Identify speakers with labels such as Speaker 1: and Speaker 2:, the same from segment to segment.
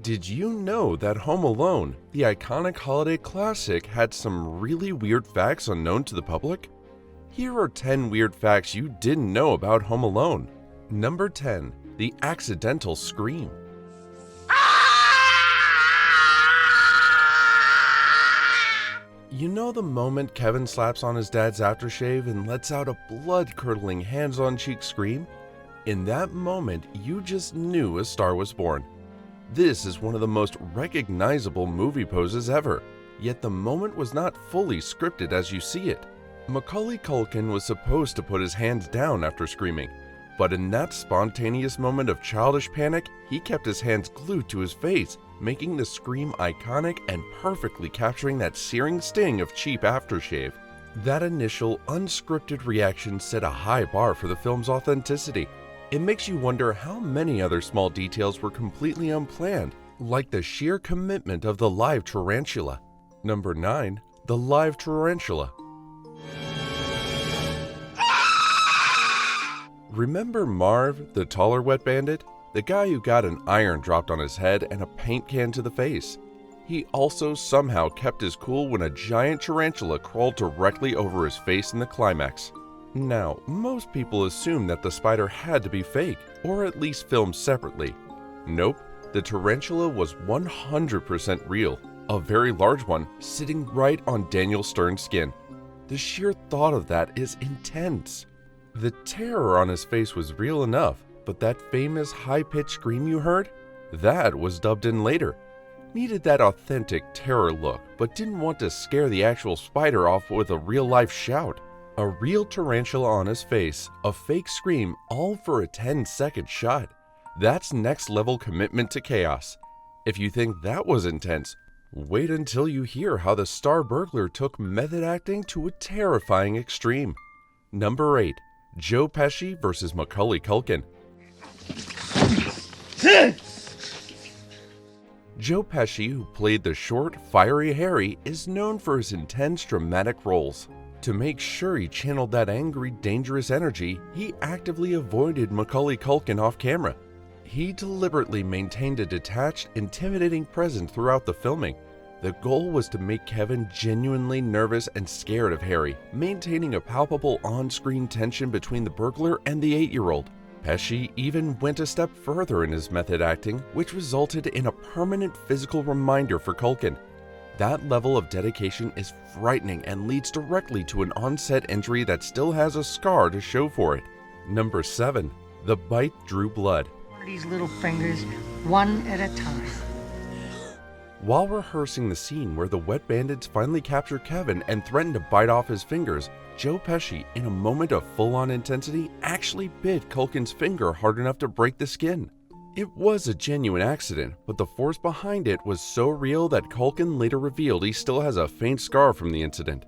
Speaker 1: Did you know that Home Alone, the iconic holiday classic, had some really weird facts unknown to the public? Here are 10 weird facts you didn't know about Home Alone. Number 10. The accidental scream. You know the moment Kevin slaps on his dad's aftershave and lets out a blood-curdling hands-on-cheek scream? In that moment, you just knew a star was born. This is one of the most recognizable movie poses ever, yet the moment was not fully scripted as you see it. Macaulay Culkin was supposed to put his hands down after screaming, but in that spontaneous moment of childish panic, he kept his hands glued to his face, making the scream iconic and perfectly capturing that searing sting of cheap aftershave. That initial, unscripted reaction set a high bar for the film's authenticity. It makes you wonder how many other small details were completely unplanned, like the sheer commitment of the live tarantula. Number 9. The live tarantula. Remember Marv, the taller wet bandit? The guy who got an iron dropped on his head and a paint can to the face. He also somehow kept his cool when a giant tarantula crawled directly over his face in the climax. Now, most people assume that the spider had to be fake, or at least filmed separately. Nope, the tarantula was 100% real, a very large one sitting right on Daniel Stern's skin. The sheer thought of that is intense. The terror on his face was real enough, but that famous high-pitched scream you heard? That was dubbed in later. Needed that authentic terror look, but didn't want to scare the actual spider off with a real-life shout. A real tarantula on his face, a fake scream, all for a 10-second shot. That's next-level commitment to chaos. If you think that was intense, wait until you hear how the star burglar took method acting to a terrifying extreme. Number 8. Joe Pesci versus Macaulay Culkin. Joe Pesci, who played the short, fiery Harry, is known for his intense dramatic roles. To make sure he channeled that angry, dangerous energy, he actively avoided Macaulay Culkin off camera. He deliberately maintained a detached, intimidating presence throughout the filming. The goal was to make Kevin genuinely nervous and scared of Harry, maintaining a palpable on-screen tension between the burglar and the 8-year-old. Pesci even went a step further in his method acting, which resulted in a permanent physical reminder for Culkin. That level of dedication is frightening and leads directly to an on-set injury that still has a scar to show for it. Number 7. The bite drew blood.
Speaker 2: One of these little fingers, one at a time.
Speaker 1: While rehearsing the scene where the wet bandits finally capture Kevin and threaten to bite off his fingers, Joe Pesci, in a moment of full-on intensity, actually bit Culkin's finger hard enough to break the skin. It was a genuine accident, but the force behind it was so real that Culkin later revealed he still has a faint scar from the incident.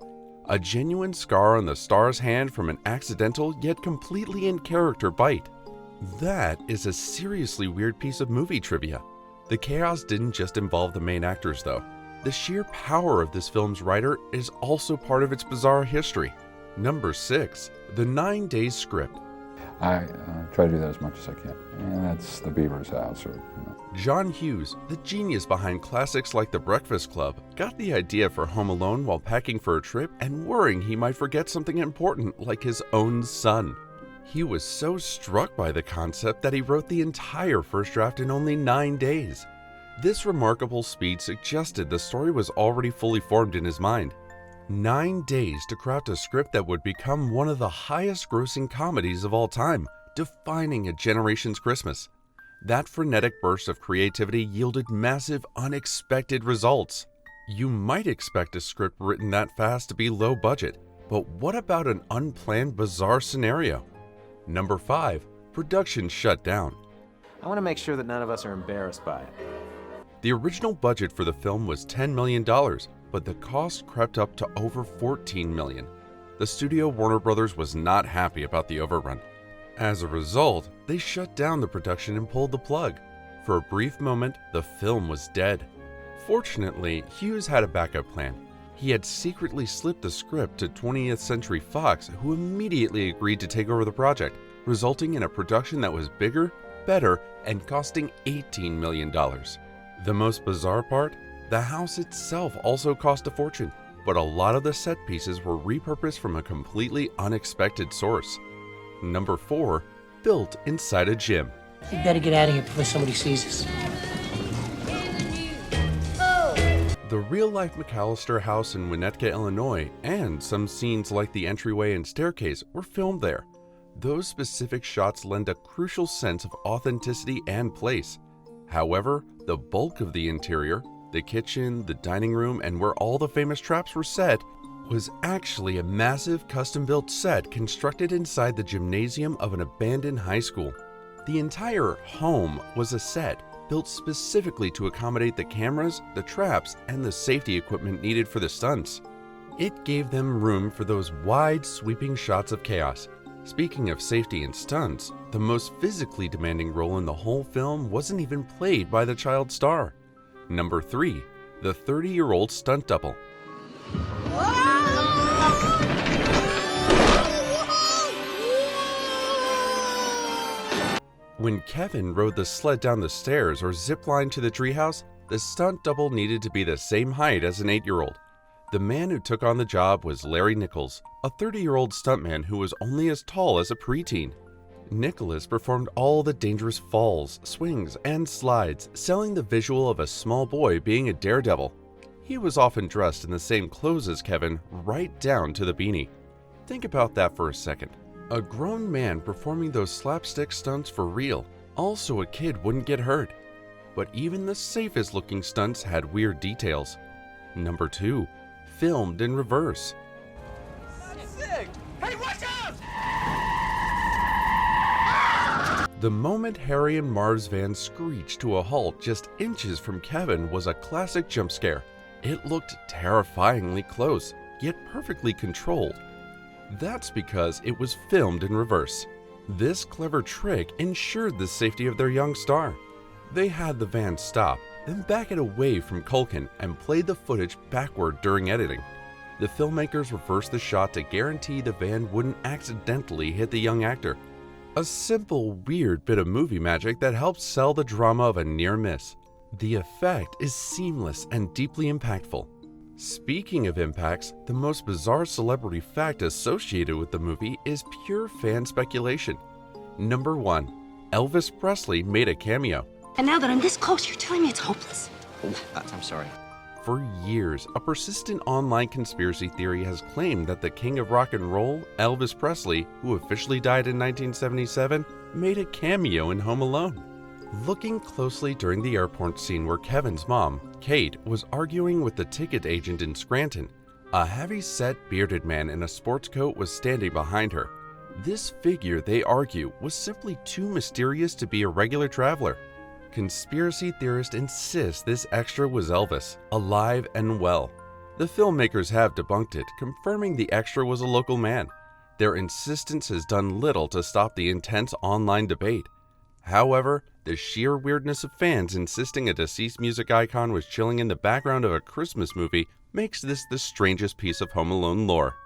Speaker 1: A genuine scar on the star's hand from an accidental yet completely in character bite. That is a seriously weird piece of movie trivia. The chaos didn't just involve the main actors though. The sheer power of this film's writer is also part of its bizarre history. Number 6. The 9 Days Script.
Speaker 3: I try to do that as much as I can, and that's the Beaver's house.
Speaker 1: John Hughes, the genius behind classics like The Breakfast Club, got the idea for Home Alone while packing for a trip and worrying he might forget something important like his own son. He was so struck by the concept that he wrote the entire first draft in only 9 days. This remarkable speed suggested the story was already fully formed in his mind. 9 days to craft a script that would become one of the highest-grossing comedies of all time, defining a generation's Christmas. That frenetic burst of creativity yielded massive, unexpected results. You might expect a script written that fast to be low budget, but what about an unplanned, bizarre scenario? Number 5. Production shut down.
Speaker 4: I want to make sure that none of us are embarrassed by it.
Speaker 1: The original budget for the film was $10 million, but the cost crept up to over $14 million. The studio Warner Brothers was not happy about the overrun. As a result, they shut down the production and pulled the plug. For a brief moment, the film was dead. Fortunately, Hughes had a backup plan. He had secretly slipped the script to 20th Century Fox, who immediately agreed to take over the project, resulting in a production that was bigger, better, and costing $18 million. The most bizarre part? The house itself also cost a fortune, but a lot of the set pieces were repurposed from a completely unexpected source. Number 4. Built inside a gym.
Speaker 5: You better get out of here before somebody sees us.
Speaker 1: The real-life McAllister house in Winnetka, Illinois, and some scenes like the entryway and staircase were filmed there. Those specific shots lend a crucial sense of authenticity and place. However, the bulk of the interior, the kitchen, the dining room, and where all the famous traps were set, was actually a massive custom-built set constructed inside the gymnasium of an abandoned high school. The entire home was a set built specifically to accommodate the cameras, the traps, and the safety equipment needed for the stunts. It gave them room for those wide, sweeping shots of chaos. Speaking of safety and stunts, the most physically demanding role in the whole film wasn't even played by the child star. Number 3. The 30-year-old stunt double. When Kevin rode the sled down the stairs or ziplined to the treehouse, the stunt double needed to be the same height as an 8-year-old. The man who took on the job was Larry Nichols, a 30-year-old stuntman who was only as tall as a preteen. Nicholas performed all the dangerous falls, swings, and slides, selling the visual of a small boy being a daredevil. He was often dressed in the same clothes as Kevin, right down to the beanie. Think about that for a second. A grown man performing those slapstick stunts for real. Also, a kid wouldn't get hurt. But even the safest looking stunts had weird details. Number 2. Filmed in reverse.
Speaker 6: That's sick! Hey, watch out!
Speaker 1: The moment Harry and Marv's van screeched to a halt just inches from Kevin was a classic jump scare. It looked terrifyingly close, yet perfectly controlled. That's because it was filmed in reverse. This clever trick ensured the safety of their young star. They had the van stop, then back it away from Culkin and played the footage backward during editing. The filmmakers reversed the shot to guarantee the van wouldn't accidentally hit the young actor. A simple, weird bit of movie magic that helps sell the drama of a near miss. The effect is seamless and deeply impactful. Speaking of impacts, the most bizarre celebrity fact associated with the movie is pure fan speculation. Number 1. Elvis Presley made a cameo.
Speaker 7: And now that I'm this close, you're telling me it's hopeless.
Speaker 4: I'm sorry.
Speaker 1: For years, a persistent online conspiracy theory has claimed that the king of rock and roll, Elvis Presley, who officially died in 1977, made a cameo in Home Alone. Looking closely during the airport scene where Kevin's mom, Kate, was arguing with the ticket agent in Scranton, a heavy-set bearded man in a sports coat was standing behind her. This figure, they argue, was simply too mysterious to be a regular traveler. Conspiracy theorists insist this extra was Elvis, alive and well. The filmmakers have debunked it, confirming the extra was a local man. Their insistence has done little to stop the intense online debate. However, the sheer weirdness of fans insisting a deceased music icon was chilling in the background of a Christmas movie makes this the strangest piece of Home Alone lore.